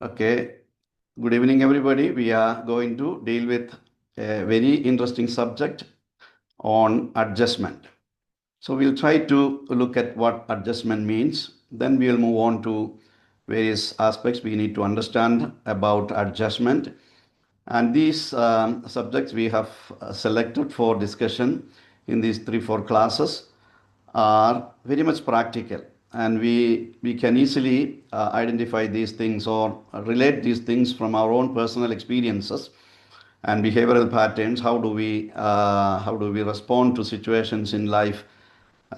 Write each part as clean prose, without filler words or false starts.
Okay, good evening, everybody. We are going to deal with a very interesting subject on adjustment. So we'll try to look at what adjustment means. Then we'll move on to various aspects we need to understand about adjustment. And these subjects we have selected for discussion in these 3-4 classes are very much practical, and we can easily identify these things or relate these things from our own personal experiences and behavioral patterns. How do we respond to situations in life?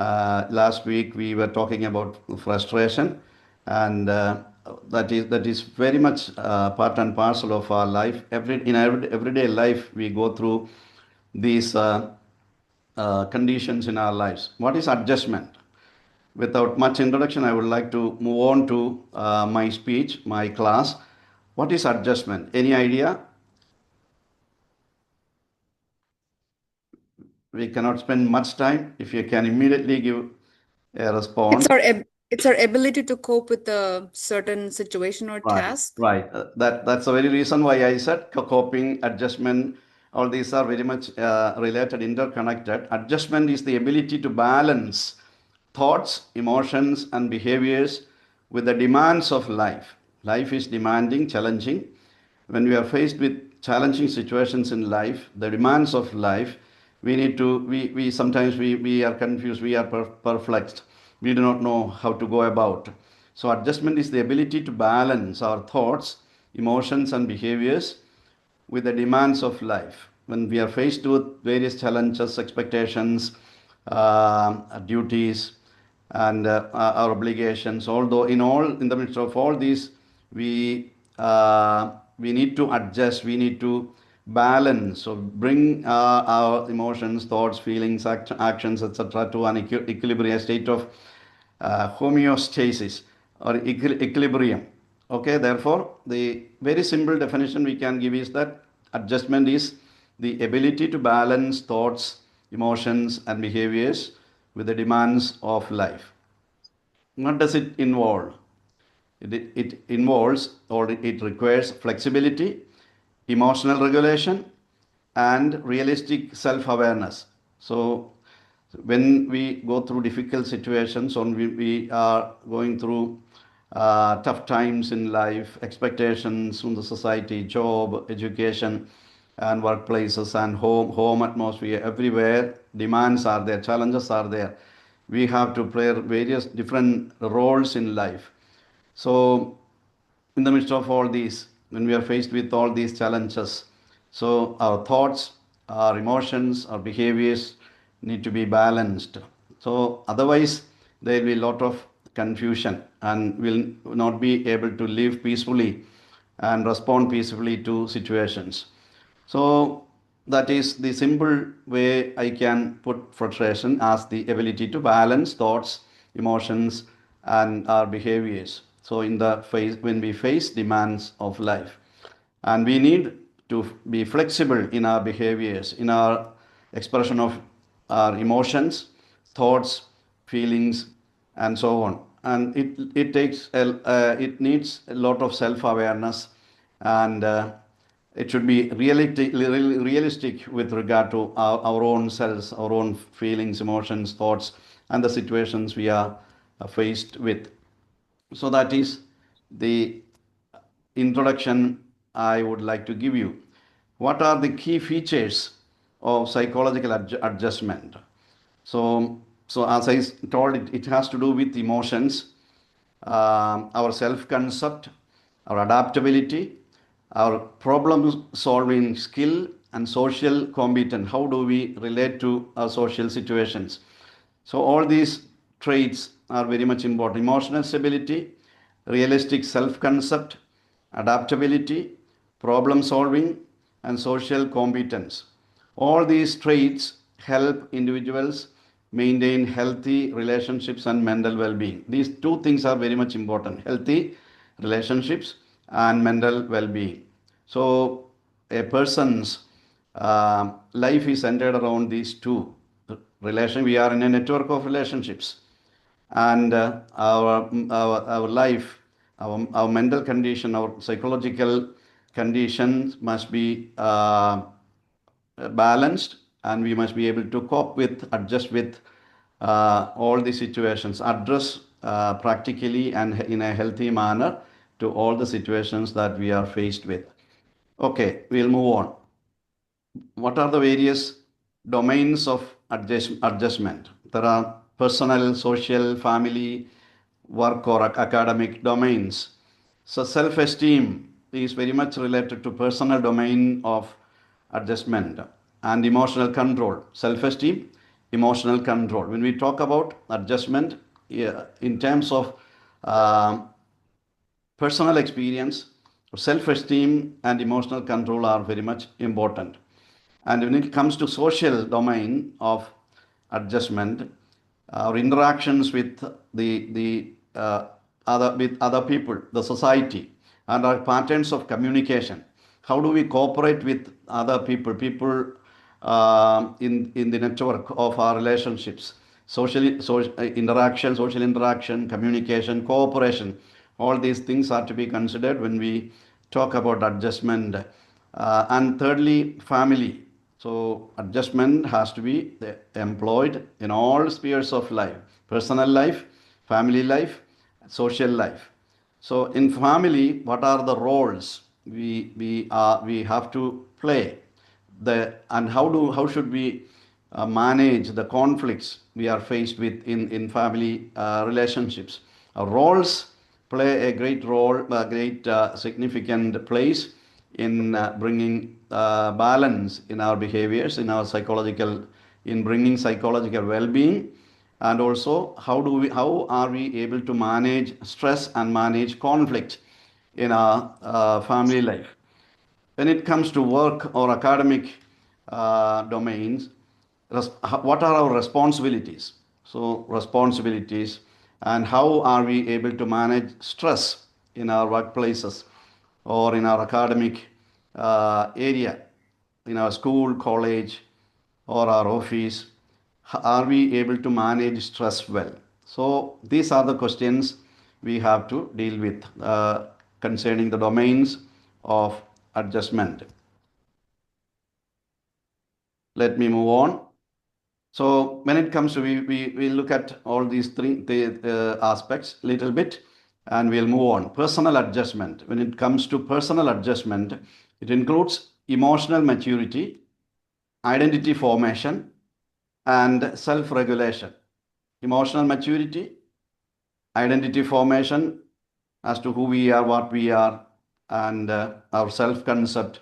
Last week we were talking about frustration, and that is very much part and parcel of our life. Everyday life we go through these conditions in our lives. What is adjustment? Without much introduction, I would like to move on to my speech, my class. What is adjustment? Any idea? We cannot spend much time. If you can immediately give a It's response. our ability to cope with a certain situation or Right, task. right. That's the very reason why I said coping, adjustment, all these are very much related, interconnected. Adjustment is the ability to balance thoughts, emotions, and behaviors with the demands of life. Life is demanding, challenging. When we are faced with challenging situations in life, the demands of life, we need to, we sometimes we are confused, we are perplexed. We do not know how to go about. So adjustment is the ability to balance our thoughts, emotions, and behaviors with the demands of life. When we are faced with various challenges, expectations, duties, and our obligations, although in the midst of all these, we need to adjust, we need to balance, so bring our emotions, thoughts, feelings, actions, etc., to an equilibrium state of homeostasis or equilibrium. Okay, therefore, the very simple definition we can give is that adjustment is the ability to balance thoughts, emotions, and behaviors with the demands of life. What does it involve? It involves, or it requires, flexibility, emotional regulation, and realistic self awareness. So, when we go through difficult situations, or we are going through tough times in life, expectations from the society, job, education, and workplaces, and home atmosphere, everywhere, demands are there, challenges are there. We have to play various different roles in life. So, in the midst of all these, when we are faced with all these challenges, so our thoughts, our emotions, our behaviors need to be balanced. So, otherwise, there will be a lot of confusion and will not be able to live peacefully and respond peacefully to situations. So, that is the simple way I can put frustration as the ability to balance thoughts, emotions, and our behaviors. So, in the face, when we face demands of life, and we need to be flexible in our behaviors, in our expression of our emotions, thoughts, feelings, and so on. And it needs a lot of self awareness, and it should be realistic with regard to our own selves, our own feelings, emotions, thoughts, and the situations we are faced with. So that is the introduction I would like to give you. What are the key features of psychological adjustment? So as I told, it has to do with emotions, our self-concept, our adaptability, our problem-solving skill, and social competence. How do we relate to our social situations? So all these traits are very much important. Emotional stability, realistic self-concept, adaptability, problem solving, and social competence. All these traits help individuals maintain healthy relationships and mental well-being. These two things are very much important: healthy relationships and mental well-being. So a person's life is centered around these two relation. We are in a network of relationships, and our life, our mental condition, our psychological conditions must be balanced, and we must be able to cope with, adjust with all the situations, address practically and in a healthy manner to all the situations that we are faced with. Okay, we'll move on. What are the various domains of adjustment? There are personal, social, family, work, or academic domains. So self-esteem is very much related to personal domain of adjustment, and emotional control. Self-esteem, emotional control. When we talk about adjustment, yeah, in terms of personal experience, self-esteem and emotional control are very much important. And when it comes to social domain of adjustment, our interactions with other people, the society, and our patterns of communication. How do we cooperate with other people? People in the network of our relationships, social interaction, communication, cooperation. All these things are to be considered when we talk about adjustment. And thirdly, family. So adjustment has to be employed in all spheres of life: personal life, family life, social life. So in family, what are the roles we have to play? And how should we manage the conflicts we are faced with in family relationships? Our roles play a great role, a great significant place in bringing balance in our behaviors, in our psychological, in bringing psychological well-being. And also, how are we able to manage stress and manage conflict in our family life? When it comes to work or academic domains, what are our responsibilities? So, responsibilities, and how are we able to manage stress in our workplaces or in our academic area, in our school, college, or our office? Are we able to manage stress well? So, these are the questions we have to deal with concerning the domains of adjustment. Let me move on. So when it comes to, we look at all these three aspects a little bit, and we'll move on. Personal adjustment. When it comes to personal adjustment, it includes emotional maturity, identity formation, and self-regulation. Emotional maturity, identity formation as to who we are, what we are, and our self-concept,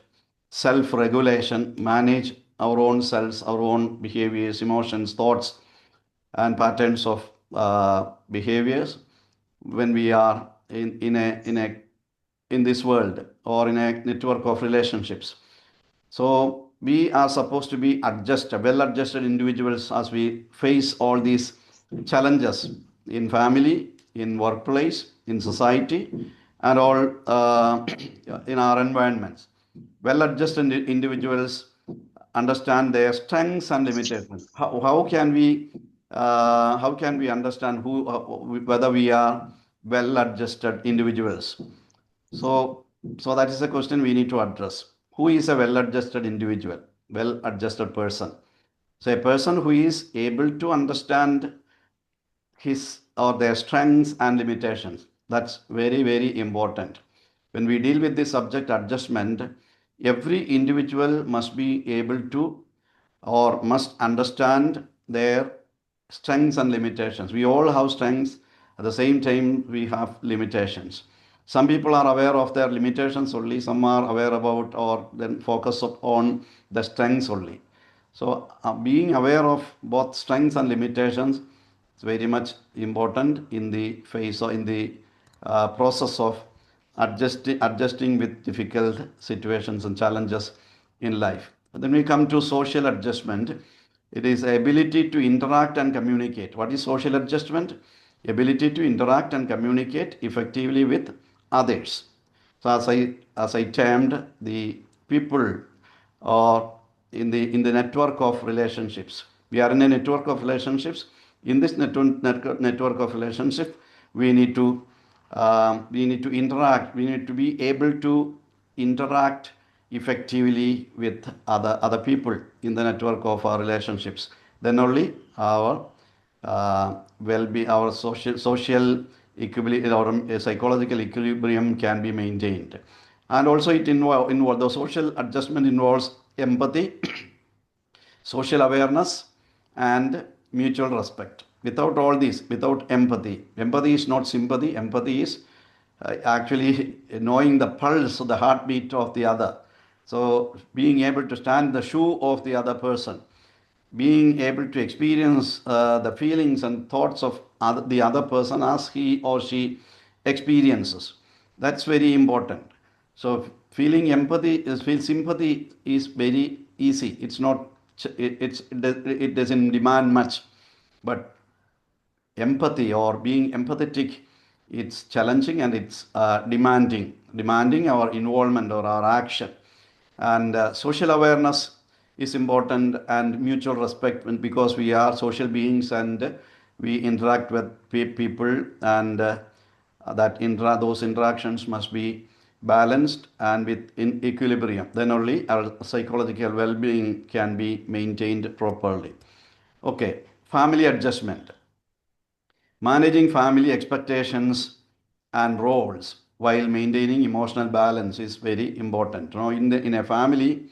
self-regulation, manage our own selves, our own behaviors, emotions, thoughts, and patterns of behaviors when we are in this world or in a network of relationships. So we are supposed to be well-adjusted individuals as we face all these challenges in family, in workplace, in society, and all in our environments. Well-adjusted individuals understand their strengths and limitations. How can we understand whether we are well-adjusted individuals? So that is a question we need to address. Who is a well-adjusted individual, well-adjusted person? So a person who is able to understand his or their strengths and limitations. That's very, very important. When we deal with this subject adjustment, every individual must be able to or must understand their strengths and limitations. We all have strengths, at the same time, we have limitations. Some people are aware of their limitations only, some are aware about or then focus on the strengths only. So, being aware of both strengths and limitations is very much important in the phase or in the process of adjusting with difficult situations and challenges in life. But then we come to social adjustment. It is ability to interact and communicate. What is social adjustment? Ability to interact and communicate effectively with others. So as I termed, the people or in the network of relationships. We are in a network of relationships. In this network of relationship, we need to We need to interact. We need to be able to interact effectively with other people in the network of our relationships. Then only our well-being, our social equilibrium, our psychological equilibrium can be maintained. And also it involve the social adjustment involves empathy, social awareness, and mutual respect. Without all these, without empathy is not sympathy. Empathy is actually knowing the pulse, the heartbeat of the other. So being able to stand in the shoe of the other person, being able to experience the feelings and thoughts of the other person as he or she experiences. That's very important. So feeling empathy is feel sympathy is very easy. It's not it doesn't demand much, but empathy or being empathetic, it's challenging and it's demanding our involvement or our action. And social awareness is important, and mutual respect, because we are social beings and we interact with people, and those interactions must be balanced and with in equilibrium. Then only our psychological well-being can be maintained properly. Okay, family adjustment. Managing family expectations and roles while maintaining emotional balance is very important. You know, in a family,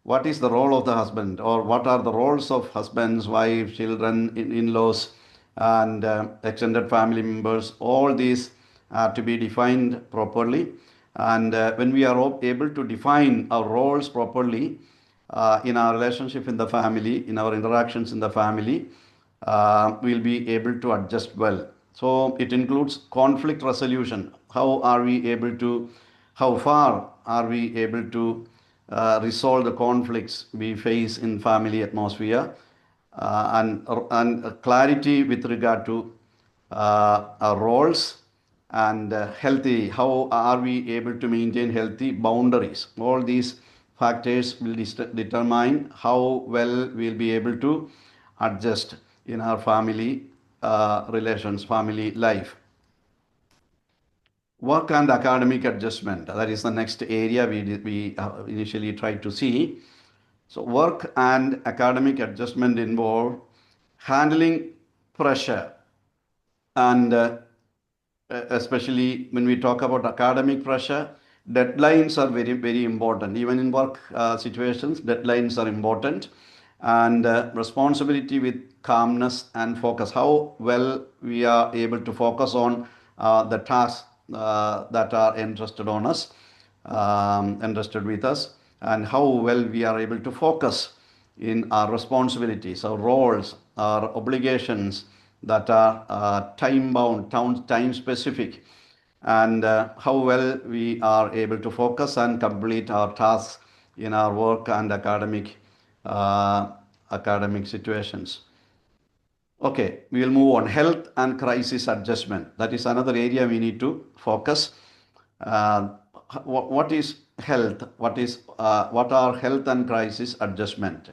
what is the role of the husband, or what are the roles of husbands, wives, children, in-laws, and extended family members? All these are to be defined properly. And when we are able to define our roles properly in our relationship in the family, in our interactions in the family, we'll be able to adjust well. So it includes conflict resolution. How far are we able to resolve the conflicts we face in family atmosphere, and clarity with regard to our roles, and healthy, how are we able to maintain healthy boundaries? All these factors will determine how well we'll be able to adjust in our family relations, family life. Work and academic adjustment, that is the next area we initially tried to see. So work and academic adjustment involve handling pressure, and especially when we talk about academic pressure, deadlines are very, very important. Even in work situations, deadlines are important. And responsibility with calmness and focus. How well we are able to focus on the tasks that are entrusted with us, and how well we are able to focus in our responsibilities, our roles, our obligations that are time bound, time specific, and how well we are able to focus and complete our tasks in our work and academic situations. Okay, we will move on. Health and crisis adjustment. That is another area we need to focus. What is health? What are health and crisis adjustment?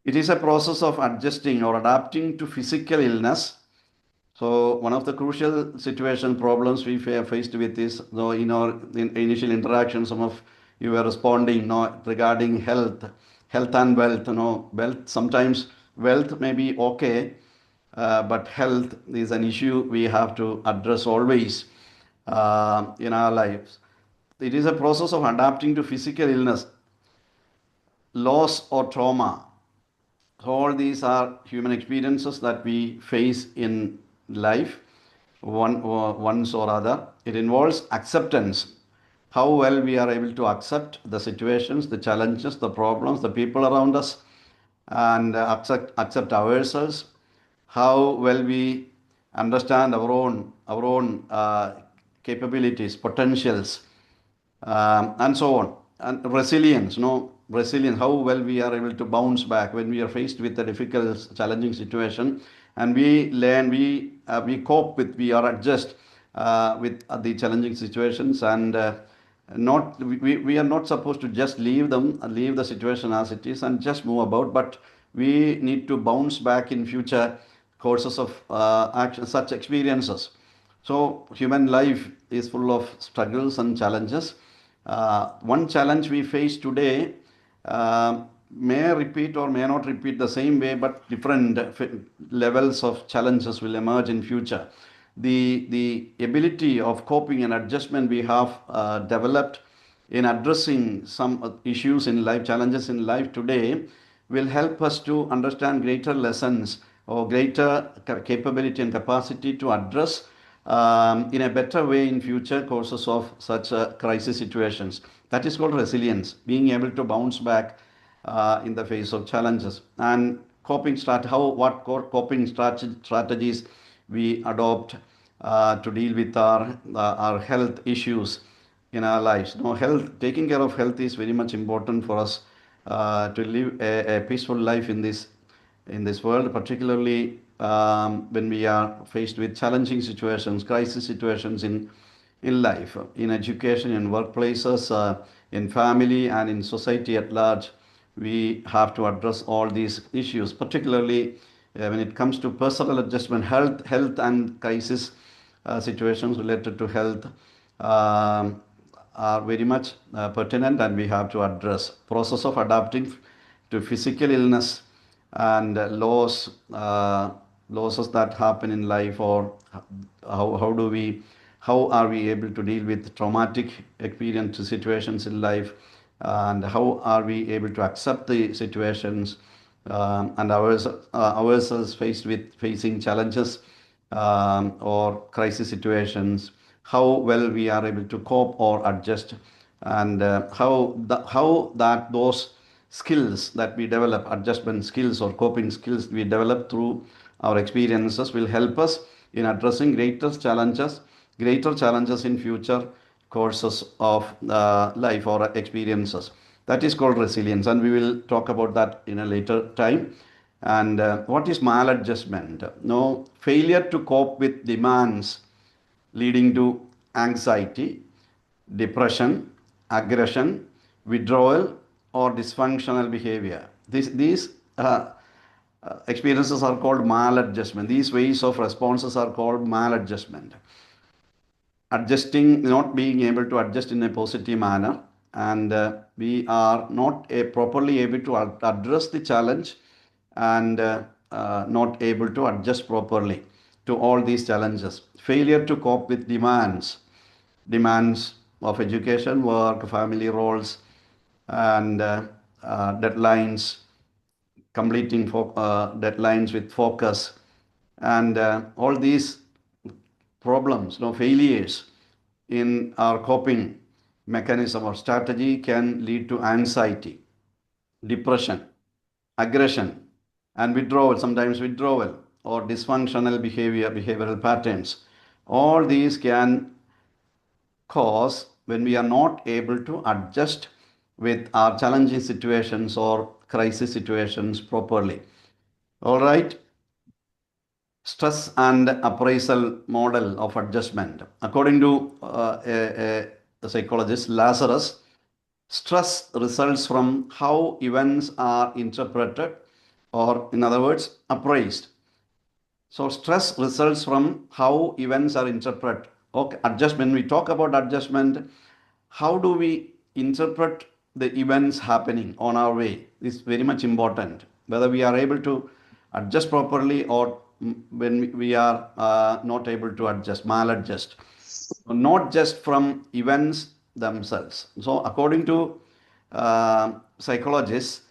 It is a process of adjusting or adapting to physical illness. So one of the crucial problems we faced with is, in our initial interaction, some of you were responding regarding health and wealth. Wealth, sometimes wealth may be okay, but health is an issue we have to address always in our lives. It is a process of adapting to physical illness, loss, or trauma. All these are human experiences that we face in life, once or other. It involves acceptance. How well we are able to accept the situations, the challenges, the problems, the people around us, and accept ourselves. How well we understand our own capabilities, potentials, and so on. And resilience, how well we are able to bounce back when we are faced with a difficult, challenging situation, and we learn, we cope with, we are adjust with the challenging situations, and we are not supposed to just leave the situation as it is and just move about, but we need to bounce back in future courses of action, such experiences. So human life is full of struggles and challenges. One challenge we face today may repeat or may not repeat the same way, but different levels of challenges will emerge in future. The ability of coping and adjustment we have developed in addressing some issues in life, challenges in life today, will help us to understand greater lessons or greater capability and capacity to address in a better way in future courses of such crisis situations. That is called resilience, being able to bounce back in the face of challenges. And what coping strategies we adopt to deal with our health issues in our lives. No, taking care of health is very much important for us to live a peaceful life in this world, particularly when we are faced with challenging situations, crisis situations in life, in education, in workplaces, in family, and in society at large. We have to address all these issues, particularly when it comes to personal adjustment, health and crisis situations related to health. Are very much pertinent, and we have to address process of adapting to physical illness and losses that happen in life, or how are we able to deal with traumatic experience situations in life, and how are we able to accept the situations and ourselves facing challenges or crisis situations, how well we are able to cope or adjust, and how that those skills that we develop, adjustment skills or coping skills we develop through our experiences, will help us in addressing greater challenges in future courses of life or experiences. That is called resilience, and we will talk about that in a later time. And what is maladjustment? No, failure to cope with demands leading to anxiety, depression, aggression, withdrawal, or dysfunctional behavior. These experiences are called maladjustment. These ways of responses are called maladjustment. Adjusting, not being able to adjust in a positive manner, and we are not properly able to address the challenge, and not able to adjust properly to all these challenges. Failure to cope with demands of education, work, family roles, and deadlines, completing deadlines with focus, and all these problems, no failures in our coping mechanism or strategy can lead to anxiety, depression, aggression, and withdrawal, sometimes withdrawal, or dysfunctional behavioral patterns. All these can cause when we are not able to adjust with our challenging situations or crisis situations properly. All right. Stress and appraisal model of adjustment. According to a psychologist, Lazarus, stress results from how events are interpreted, or in other words, appraised. So stress results from how events are interpreted. Okay, adjustment. When we talk about adjustment, how do we interpret the events happening on our way is very much important. Whether we are able to adjust properly, or when we are not able to adjust, maladjust. Not just from events themselves. So according to psychologists,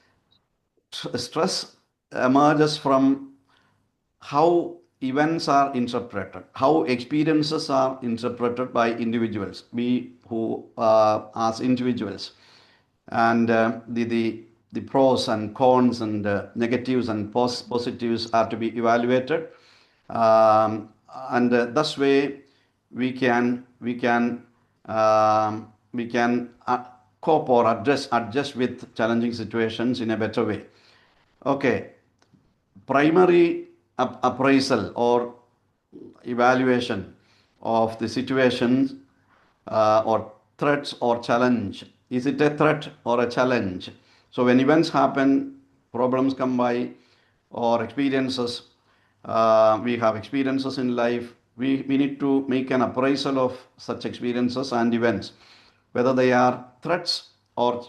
stress emerges from how events are interpreted, how experiences are interpreted by individuals, we who as individuals, and the pros and cons and negatives and positives are to be evaluated, and thus way we can cope or adjust with challenging situations in a better way. Okay, primary appraisal or evaluation of the situations or threats or challenge. Is it a threat or a challenge? So when events happen, problems come by, or experiences, we have experiences in life we need to make an appraisal of such experiences and events, whether they are threats or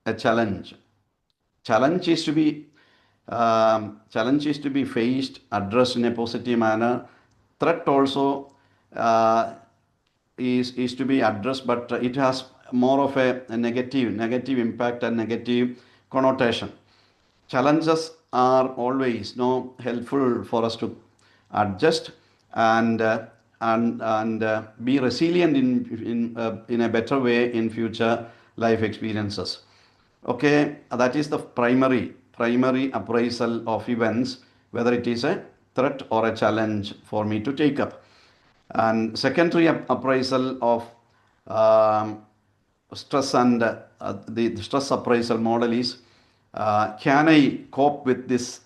a challenge. Challenge is to be challenge is to be faced, addressed in a positive manner. Threat also is to be addressed, but it has more of a negative impact and negative connotation. Challenges are always helpful for us to adjust and be resilient in a better way in future life experiences. Okay, that is the primary appraisal of events, whether it is a threat or a challenge for me to take up. And secondary appraisal of stress and the stress appraisal model is, can I cope with this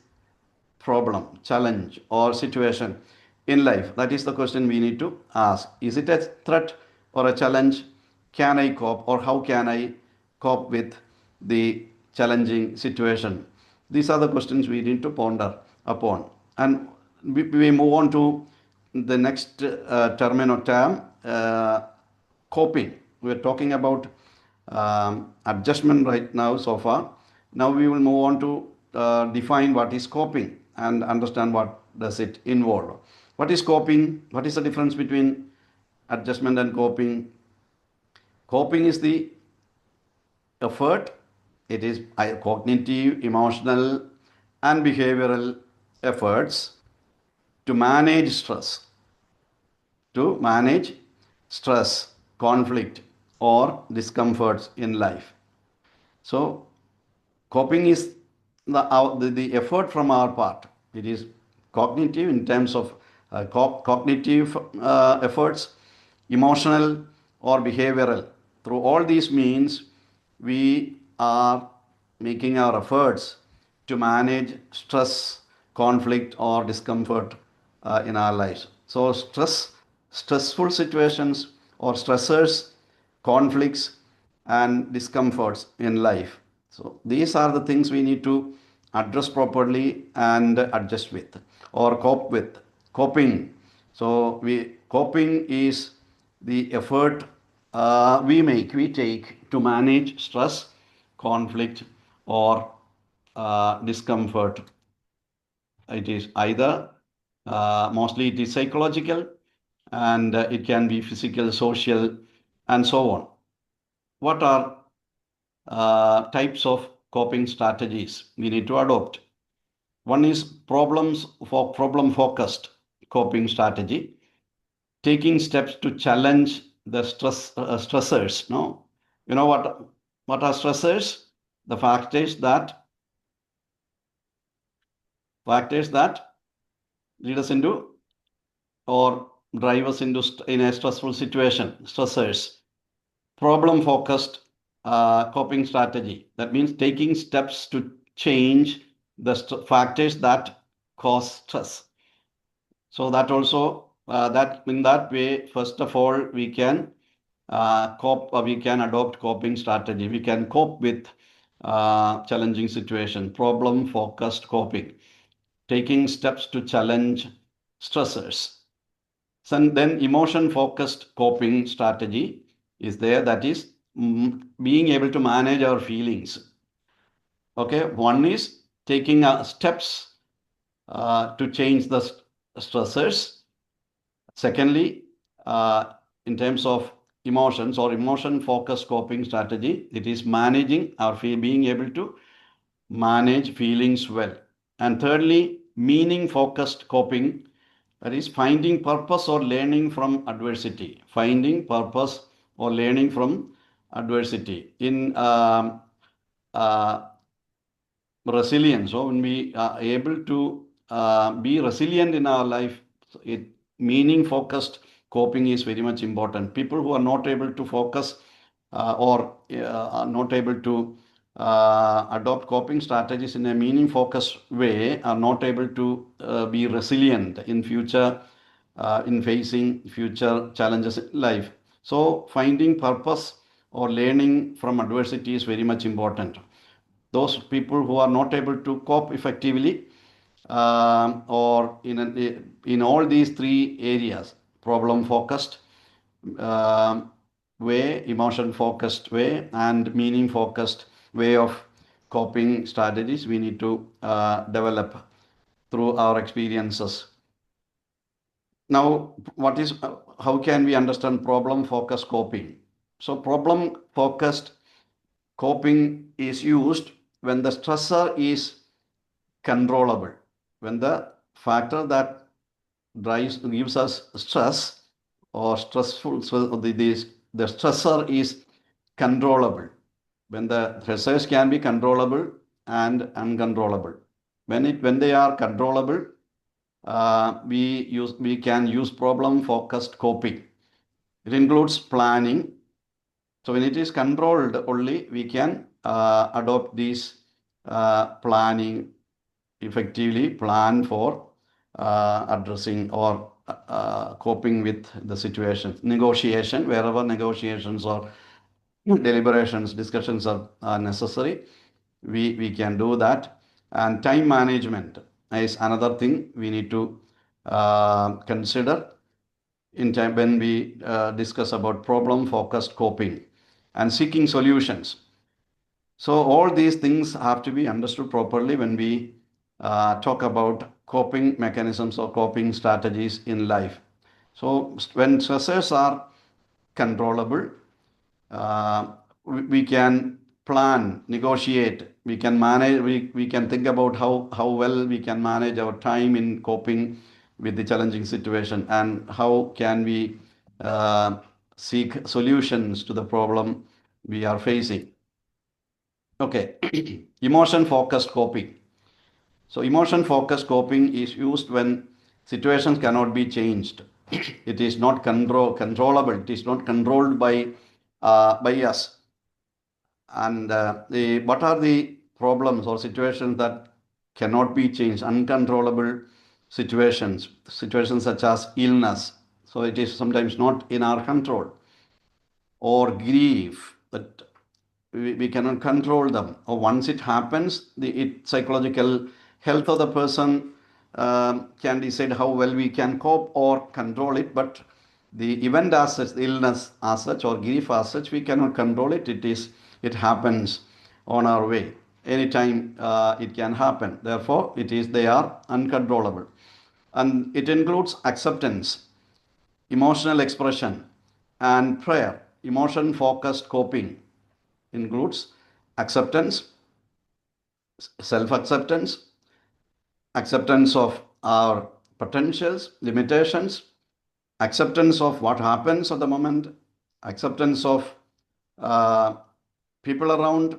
problem, challenge, or situation in life? That is the question we need to ask. Is it a threat or a challenge? Can I cope, or how can I cope with the challenging situation? These are the questions we need to ponder upon. And we move on to the next term, coping. We are talking about adjustment right now so far. Now we will move on to define what is coping and understand what does it involve. What is coping? What is the difference between adjustment and coping? Coping is the effort. It is cognitive, emotional, and behavioral efforts to manage stress, conflict, or discomforts in life. So, coping is the effort from our part. It is cognitive in terms of cognitive efforts, emotional or behavioral. Through all these means, we are making our efforts to manage stress, conflict, or discomfort in our lives. So, stressful situations or stressors, conflicts, and discomforts in life. So, these are the things we need to address properly and adjust with or cope with. Coping. So, coping is the effort we take to manage stress, conflict, or discomfort. It is either mostly it is psychological, and it can be physical, social, and so on. What are types of coping strategies we need to adopt? One is problem focused coping strategy, taking steps to challenge the stressors. No, you know what are stressors? The factors that lead us into or drive us into in a stressful situation. Stressors. Problem focused coping strategy. That means taking steps to change the factors that cause stress. So that also that in that way, first of all, we can we can adopt coping strategy. We can cope with challenging situation. Problem focused coping, taking steps to challenge stressors. And then emotion focused coping strategy is there, that is being able to manage our feelings. Okay, one is taking steps to change the stressors. Secondly, in terms of emotions or emotion focused coping strategy, it is managing our being able to manage feelings well. And thirdly, meaning focused coping, that is finding purpose or learning from adversity. Finding purpose or learning from adversity. In resilience, so when we are able to be resilient in our life, meaning focused coping is very much important. People who are not able to focus or are not able to adopt coping strategies in a meaning focused way are not able to be resilient in future in facing future challenges in life. So finding purpose or learning from adversity is very much important. Those people who are not able to cope effectively or in all these three areas: problem focused way, emotion focused way, and meaning focused way of coping strategies we need to develop through our experiences. Now, how can we understand problem focused coping? So, problem focused coping is used when the stressor is controllable, when the factor that gives us stress or stressful, so the stressor is controllable, when the stressors can be controllable and uncontrollable. When they are controllable, we can use problem focused coping. It includes planning. So when it is controlled only, we can adopt these planning, effectively plan for addressing or coping with the situation. Negotiation, wherever negotiations or deliberations, discussions are necessary, we can do that. And time management is another thing we need to consider in time when we discuss about problem focused coping and seeking solutions. So all these things have to be understood properly when we talk about coping mechanisms or coping strategies in life. So when stressors are controllable, we can plan, negotiate, we can manage, we can think about how well we can manage our time in coping with the challenging situation, and how can we seek solutions to the problem we are facing. Okay, emotion focused coping. So emotion focused coping is used when situations cannot be changed. It is not controllable. It is not controlled by us. And what are the problems or situations that cannot be changed? Uncontrollable situations such as illness. So it is sometimes not in our control, or grief, that we cannot control them, or once it happens, the psychological health of the person can decide how well we can cope or control it, but the event as such, the illness as such or grief as such, we cannot control it. It happens on our way anytime. It can happen, therefore they are uncontrollable. And it includes acceptance, emotional expression, and prayer. Emotion focused coping includes acceptance, self acceptance, acceptance of our potentials, limitations, acceptance of what happens at the moment, acceptance of uh, people around,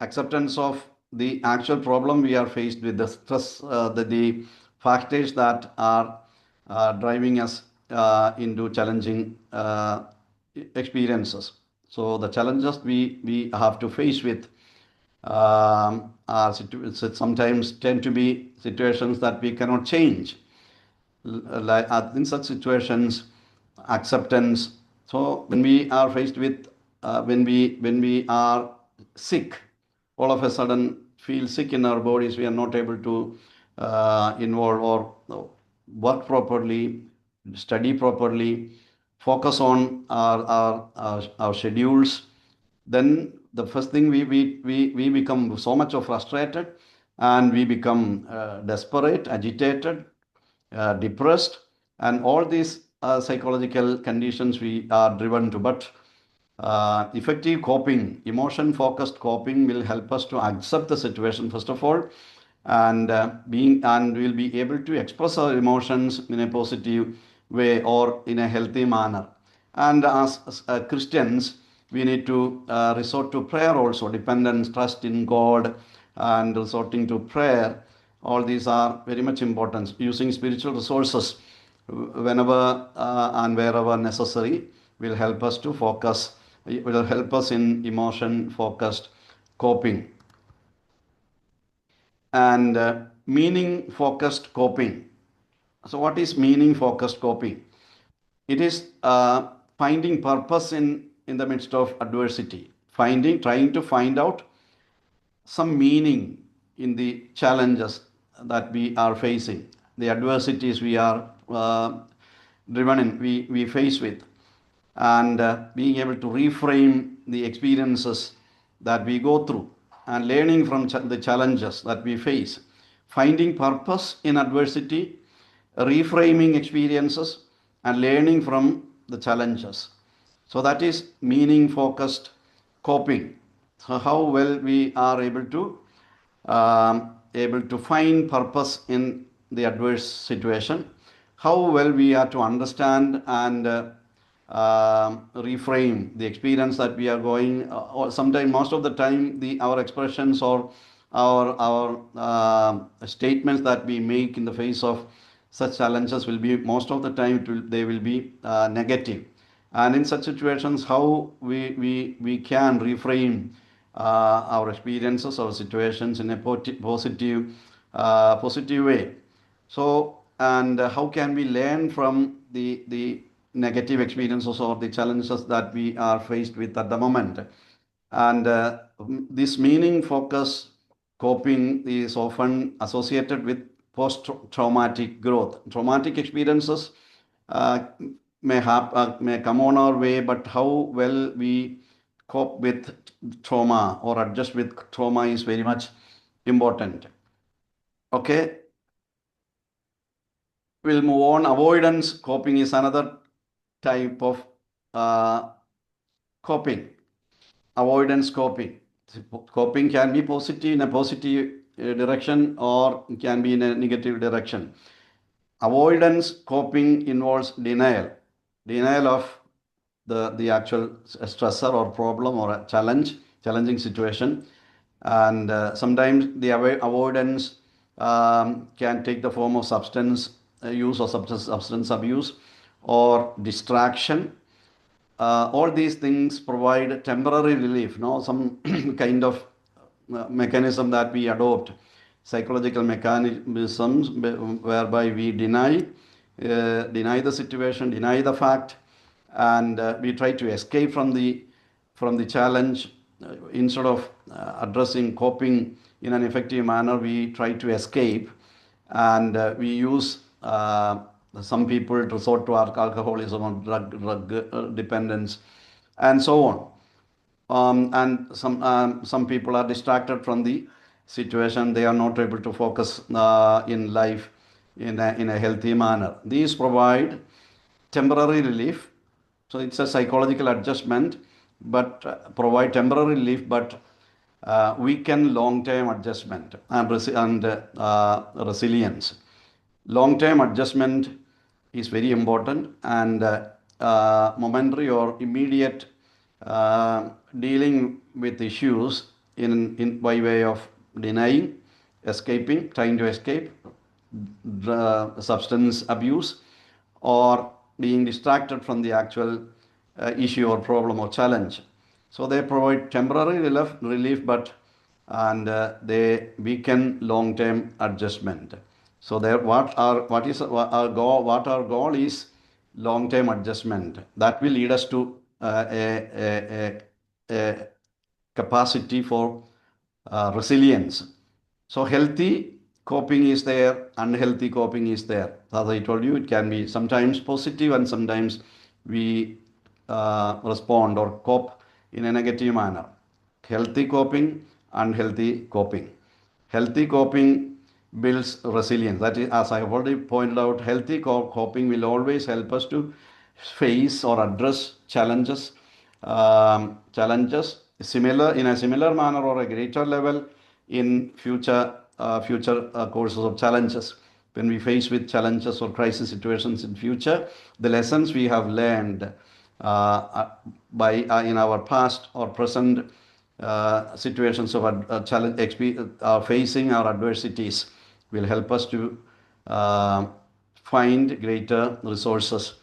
acceptance of the actual problem we are faced with, the stress, the factors that are driving us into challenging experiences. So the challenges we have to face with sometimes tend to be situations that we cannot change. Like in such situations, acceptance. So when we are faced with when we are sick, all of a sudden feel sick in our bodies, we are not able to involve or work properly, study properly, focus on our schedules. Then the first thing we become so much of frustrated, and we become desperate, agitated, depressed, and all these psychological conditions we are driven to. But effective coping, emotion focused coping, will help us to accept the situation first of all, and we'll be able to express our emotions in a positive way or in a healthy manner. And as Christians, we need to resort to prayer also, dependence, trust in God, and resorting to prayer. All these are very much important. Using spiritual resources whenever and wherever necessary will help us to focus, will help us in emotion focused coping. And meaning focused coping. So what is meaning focused coping? It is finding purpose in the midst of adversity, trying to find out some meaning in the challenges that we are facing, the adversities we are driven in, we face with, and being able to reframe the experiences that we go through and learning from the challenges that we face, finding purpose in adversity, reframing experiences, and learning from the challenges. So that is meaning focused coping. So how well we are able to find purpose in the adverse situation, how well we are to understand and reframe the experience that we are going, or sometimes most of the time our expressions or our statements that we make in the face of such challenges will be, most of the time they will be negative. And in such situations, how we can reframe our experiences, our situations in a positive way. So, and how can we learn from the negative experiences or the challenges that we are faced with at the moment? And this meaning focus coping is often associated with post traumatic growth. Traumatic experiences uh, may come on our way, but how well we cope with trauma or adjust with trauma is very much important. Okay, we'll move on. Avoidance coping is another type of uh, coping. Avoidance coping. Coping can be positive, in a positive direction, or can be in a negative direction. Avoidance coping involves denial of the actual stressor or problem or a challenging situation. And sometimes the avoidance can take the form of substance use or substance abuse or distraction. All these things provide temporary relief, no, some kind of mechanism that we adopt, psychological mechanisms whereby we deny the situation, deny the fact, and we try to escape from the challenge. Instead of addressing coping in an effective manner, we try to escape, and we use some people resort to alcoholism or drug dependence, and so on. And some people are distracted from the situation. They are not able to focus in life in a healthy manner. These provide temporary relief. So it's a psychological adjustment, but provide temporary relief, but weaken long-term adjustment and resilience. Long-term adjustment is very important, and momentary or immediate dealing with issues in by way of denying, escaping, trying to escape, substance abuse, or being distracted from the actual issue or problem or challenge. So they provide temporary relief, but and they weaken long-term adjustment. So there, what our goal is long-term adjustment that will lead us to a capacity for resilience. So healthy coping is there, unhealthy coping is there. As I told you, it can be sometimes positive and sometimes we respond or cope in a negative manner. Healthy coping, unhealthy coping. Healthy coping builds resilience. That is, as I have already pointed out, healthy coping will always help us to face or address challenges similar in a similar manner or a greater level in future courses of challenges. When we face with challenges or crisis situations in future, the lessons we have learned by in our past or present situations of facing our adversities will help us to find greater resources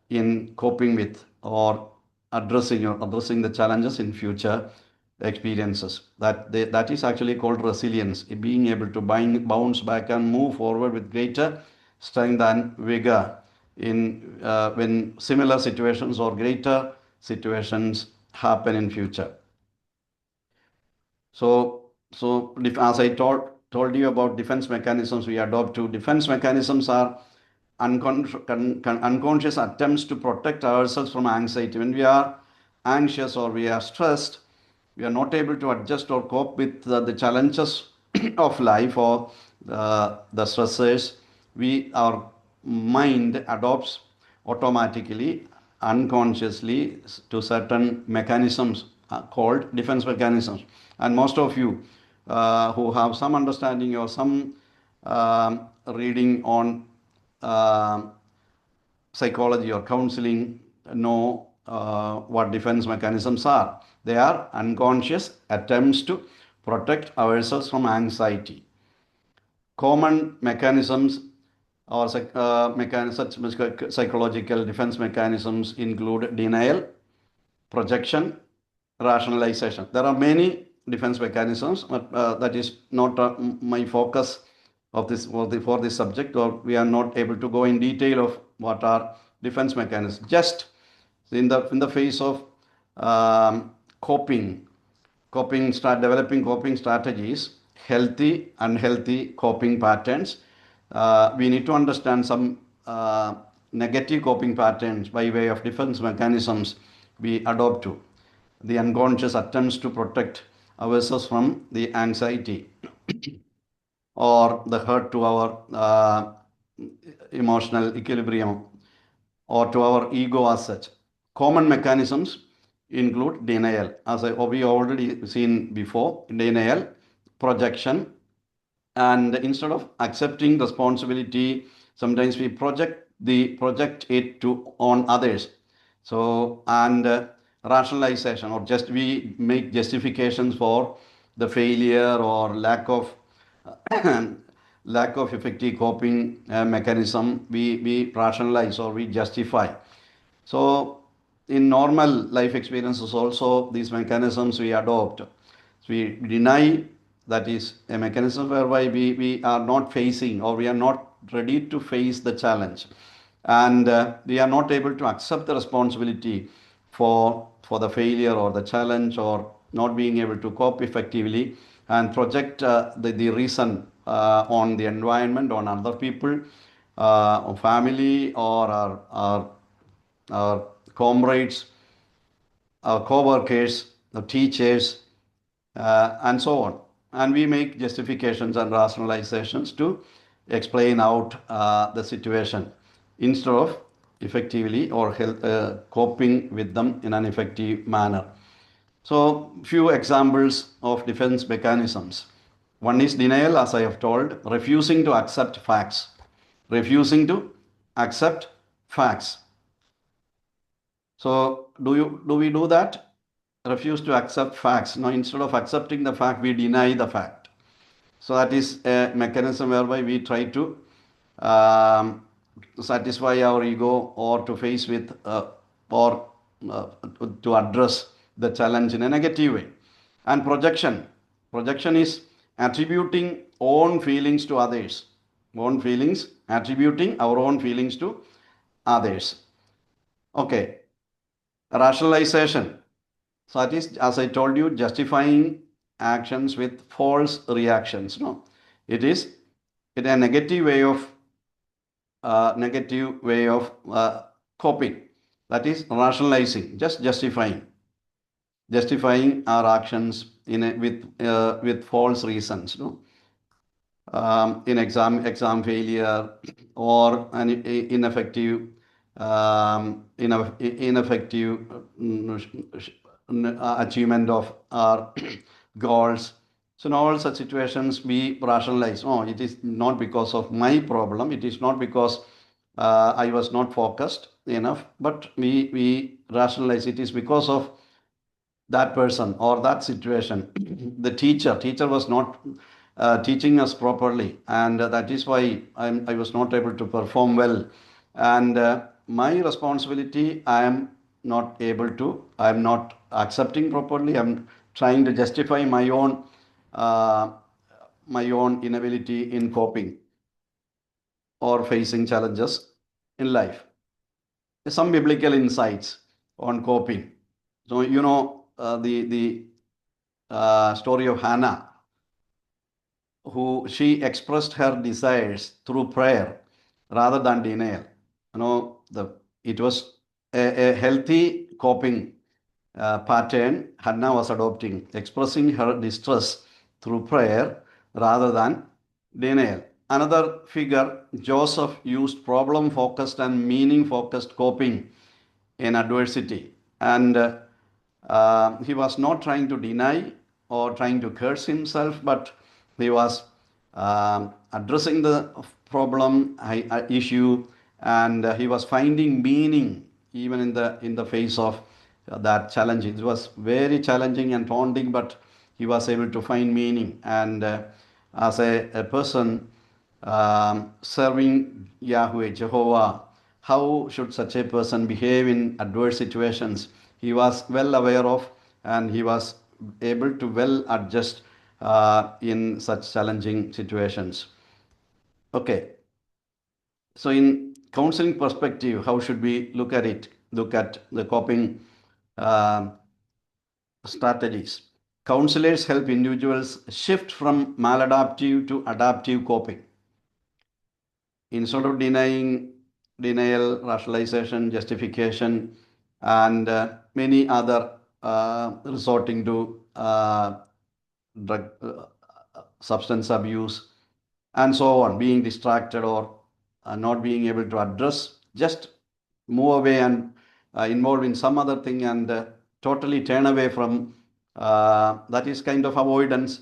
in coping with or addressing the challenges in future experiences. That is actually called resilience, being able to bounce back and move forward with greater strength and vigor in when similar situations or greater situations happen in future. So as I told you about defense mechanisms we adopt to. Defense mechanisms are unconscious attempts to protect ourselves from anxiety. When we are anxious or we are stressed, we are not able to adjust or cope with the challenges of life or the stressors. Our mind adopts automatically, unconsciously to certain mechanisms called defense mechanisms. And most of you who have some understanding or some reading on uh, psychology or counseling know what defense mechanisms are. They are unconscious attempts to protect ourselves from anxiety. Common mechanisms or such psychological defense mechanisms include denial, projection, rationalization. There are many defense mechanisms, but that is not my focus of this for this subject, or we are not able to go in detail of what are defense mechanisms. Just in the face of coping, developing coping strategies, healthy, unhealthy coping patterns. We need to understand some negative coping patterns by way of defense mechanisms we adopt to. The unconscious attempts to protect ourselves from the anxiety or the hurt to our emotional equilibrium or to our ego as such. Common mechanisms include denial, as we already seen before, denial, projection, and instead of accepting responsibility, sometimes we project it to on others. So and rationalization, or just we make justifications for the failure or lack of effective coping mechanism. We rationalize or we justify. So, in normal life experiences, also these mechanisms we adopt. So we deny, that is a mechanism whereby we are not facing or we are not ready to face the challenge. And we are not able to accept the responsibility for the failure or the challenge or not being able to cope effectively and project the reason on the environment, on other people, or family, or our comrades, our co-workers, the teachers, and so on. And we make justifications and rationalizations to explain out the situation instead of effectively or coping with them in an effective manner. So, few examples of defense mechanisms. One is denial, as I have told, refusing to accept facts. Refusing to accept facts. So, do we do that? Refuse to accept facts. Now, instead of accepting the fact, we deny the fact. So that is a mechanism whereby we try to um, satisfy our ego or to face with or to address the challenge in a negative way. And projection. Projection is attributing own feelings to others. Own feelings, attributing our own feelings to others. Okay. Rationalization. So that is, as I told you, justifying actions with false reactions. No, it is a negative way of coping. That is rationalizing, just justifying our actions with false reasons. No, in exam failure or an ineffective achievement of our goals. So in all such situations, we rationalize. Oh, it is not because of my problem. It is not because I was not focused enough. But we rationalize. It is because of that person or that situation. The teacher was not teaching us properly, and that is why I was not able to perform well. And my responsibility, I am not accepting properly. I'm trying to justify uh, my own inability in coping or facing challenges in life. Some biblical insights on coping. So the story of Hannah. she expressed her desires through prayer rather than denial. It was a healthy coping pattern Hannah was adopting, expressing her distress through prayer rather than denial. Another figure, Joseph, used problem focused and meaning focused coping in adversity. And he was not trying to deny or trying to curse himself, but he was addressing the problem issue, and he was finding meaning even in the face of that challenge. It was very challenging and daunting, but he was able to find meaning. And as a person serving Yahweh, Jehovah, how should such a person behave in adverse situations? He was well aware of, and he was able to well adjust in such challenging situations. Okay, so in counseling perspective, how should we look at it? Look at the coping uh, strategies. Counselors help individuals shift from maladaptive to adaptive coping. Instead of denial, rationalization, justification, and many other resorting to drug, substance abuse, and so on, being distracted or not being able to address, just move away and involve in some other thing and totally turn away from that is kind of avoidance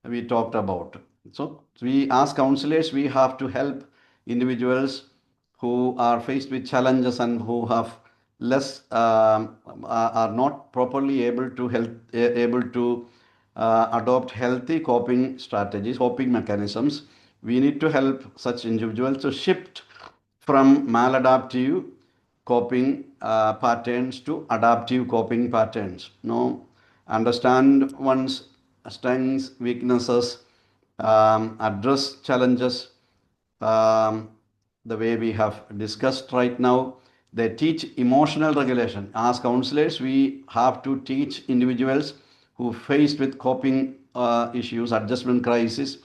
we talked about. So we as counselors, we have to help individuals who are faced with challenges and who have less are not properly able to adopt healthy coping strategies, coping mechanisms. We need to help such individuals to shift from maladaptive coping patterns to adaptive coping patterns. Understand one's strengths, weaknesses, address challenges the way we have discussed right now. They teach emotional regulation. As counselors, we have to teach individuals who faced with coping issues, adjustment crisis.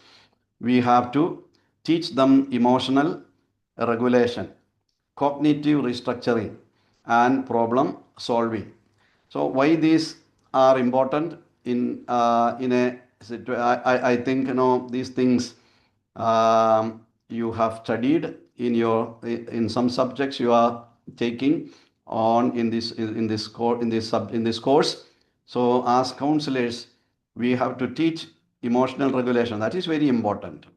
We have to teach them emotional regulation, cognitive restructuring, and problem solving. So why these are important in a situation? I think these things you have studied in some subjects you are taking on in this course. So as counselors, we have to teach emotional regulation. That is very important.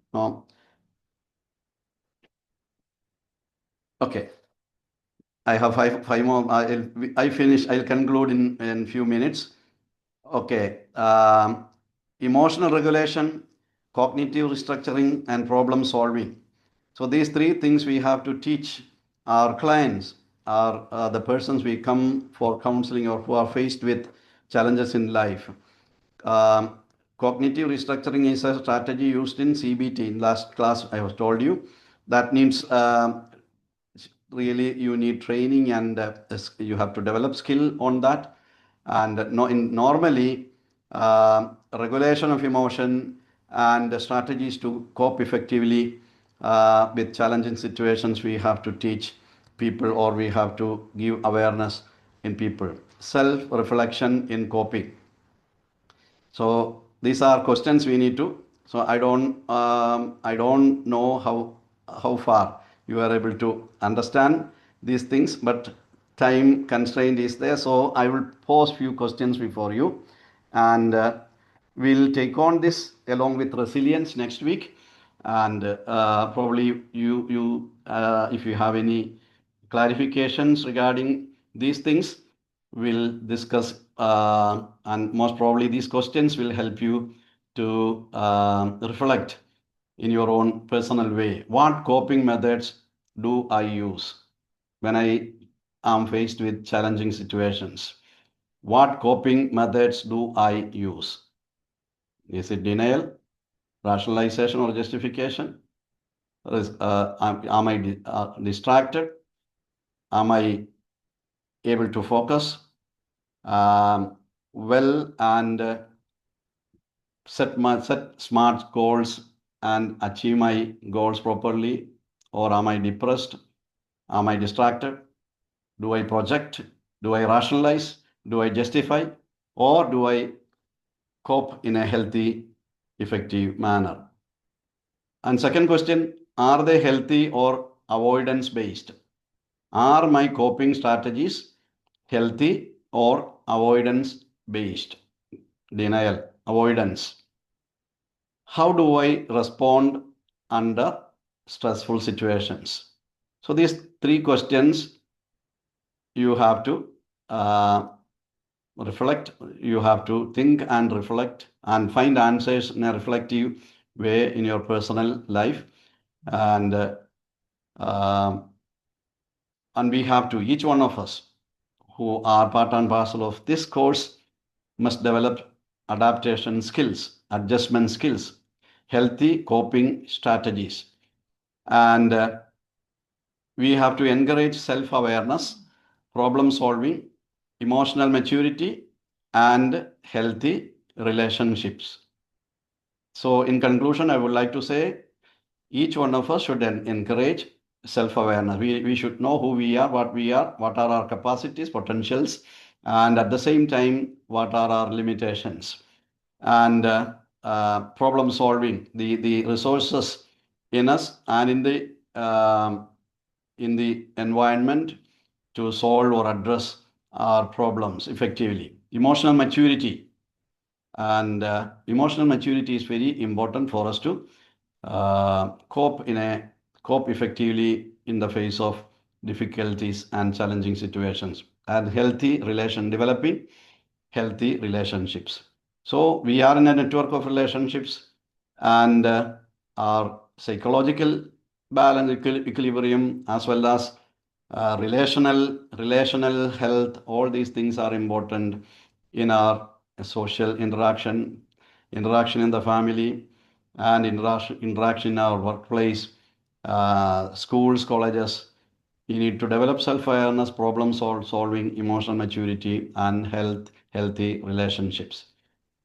Okay. I have five more. I finish. I'll conclude in few minutes. Okay. Emotional regulation, cognitive restructuring, and problem solving. So these three things we have to teach our clients, or the persons we come for counseling or who are faced with challenges in life. Cognitive restructuring is a strategy used in CBT. In last class, I have told you that needs really you need training, and you have to develop skill on that. And normally regulation of emotion and strategies to cope effectively with challenging situations, we have to teach people, or we have to give awareness in people. Self reflection in coping. So these are questions we need to. So I don't know how far you are able to understand these things, but time constraint is there. So I will pose few questions before you, and we'll take on this along with resilience next week. And probably you if you have any clarifications regarding these things, we'll discuss, and most probably these questions will help you to reflect in your own personal way. What coping methods do I use when I am faced with challenging situations? What coping methods do I use? Is it denial, rationalization, or justification? Am I distracted? Am I able to focus well and set smart goals and achieve my goals properly, or am I depressed? Am I distracted? Do I project? Do I rationalize? Do I justify? Or do I cope in a healthy, effective manner? And second question, are they healthy or avoidance based? Are my coping strategies healthy or avoidance based? Denial, avoidance. How do I respond under stressful situations? So these three questions you have to reflect, you have to think and reflect and find answers in a reflective way in your personal life. And and we have to, each one of us who are part and parcel of this course must develop adaptation skills, adjustment skills, healthy coping strategies. And we have to encourage self-awareness, problem solving, emotional maturity, and healthy relationships. So in conclusion, I would like to say each one of us should encourage self-awareness. We should know who we are, what are our capacities, potentials, and at the same time, what are our limitations. And problem solving, the resources in us and in the environment to solve or address our problems effectively. Emotional maturity. And emotional maturity is very important for us to cope effectively in the face of difficulties and challenging situations. And developing healthy relationships. So we are in a network of relationships, and our psychological balance, equilibrium, as well as relational health, all these things are important in our social interaction in the family, and interaction in our workplace, schools, colleges. You need to develop self-awareness, solving, emotional maturity, and healthy relationships.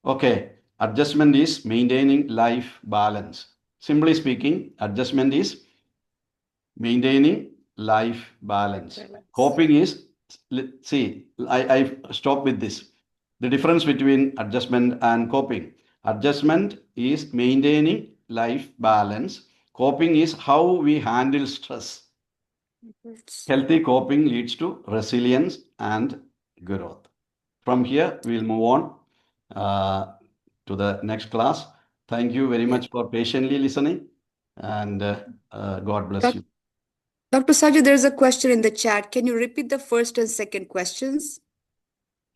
Okay, adjustment is maintaining life balance. Simply speaking, adjustment is maintaining life balance. Coping is, see, I stop with this. The difference between adjustment and coping. Adjustment is maintaining life balance. Coping is how we handle stress. Healthy coping leads to resilience and growth. From here, we'll move on to the next class. Thank you very much for patiently listening, and God bless you. Dr. Saji, there's a question in the chat. Can you repeat the first and second questions?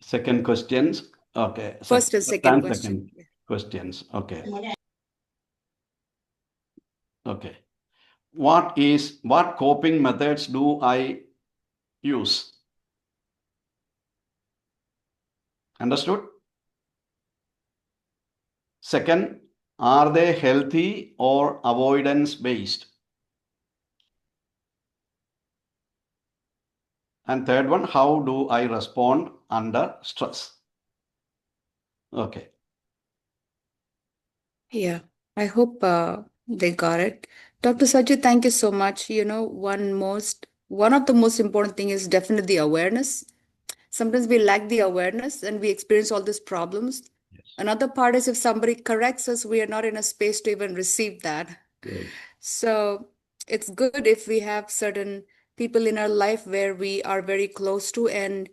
Second questions. Okay. First and second question. Questions. Okay. Okay. What coping methods do I use? Understood? Second, are they healthy or avoidance based? And third one, how do I respond under stress? Okay. Yeah, I hope they got it. Dr. Saji, thank you so much. One of the most important thing is definitely awareness. Sometimes we lack the awareness and we experience all these problems. Yes. Another part is if somebody corrects us, we are not in a space to even receive that. Yes. So it's good if we have certain people in our life where we are very close to, and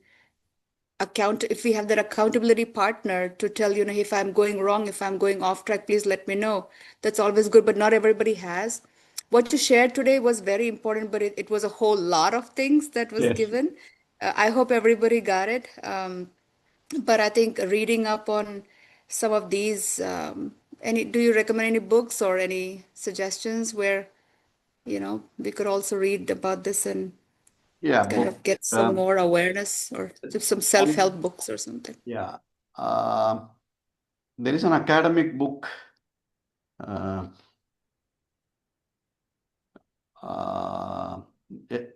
if we have that accountability partner to tell, if I'm going wrong, if I'm going off track, please let me know. That's always good, but not everybody has. What you shared today was very important, but it was a whole lot of things that was Yes. given. I hope everybody got it. But I think reading up on some of these, do you recommend any books or any suggestions where, we could also read about this and kind of get some more awareness, or some self-help books or something? Yeah. There is an academic book.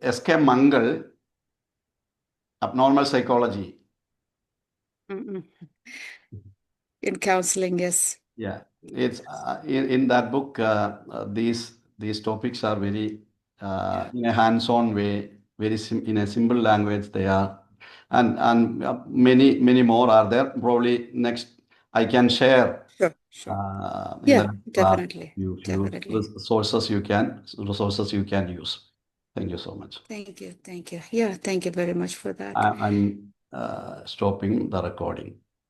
S.K. Mangal, Abnormal Psychology. In counseling, yes. Yeah, it's in that book. These topics are very Yeah. in a hands-on way, very in a simple language. They are, and many more are there. Probably next I can share Sure, sure. in the Yeah, next class definitely. few Definitely. resources you can use. Thank you so much. Thank you. Thank you. Yeah, thank you very much for that. I'm stopping the recording.